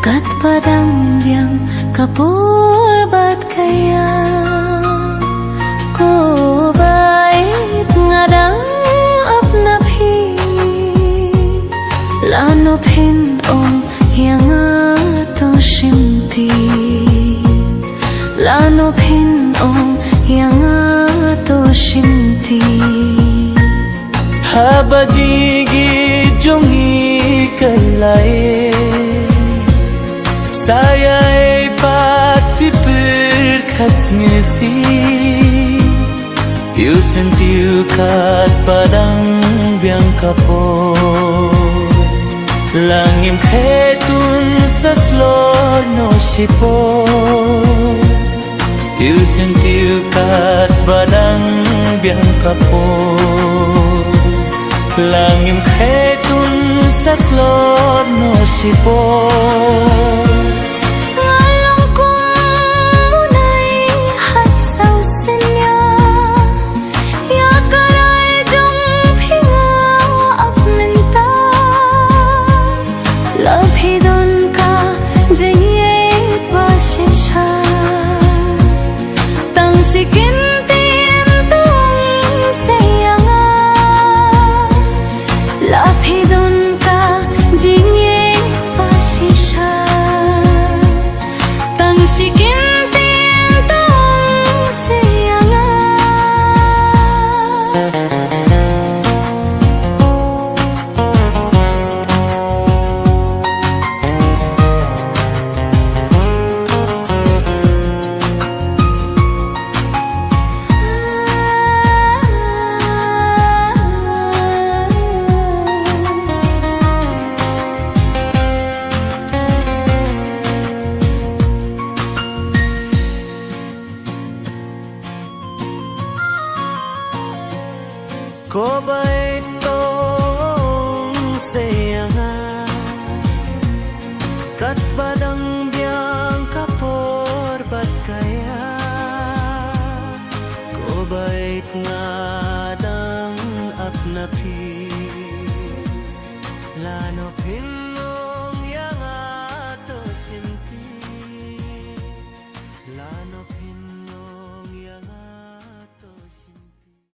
kat padang biang kapur bat kaya ko bait ngadang apna phi lano phin ong yang to shimti lano phin ong yang to shimti habajigi jongi kalai saya pat pipir khatsngesi you sentiu kat padang biang kapo langim khetun saslo no sipo you sentiu kat padang biang kapo langim khetun saslo no sipo ko bait tong sayanga kat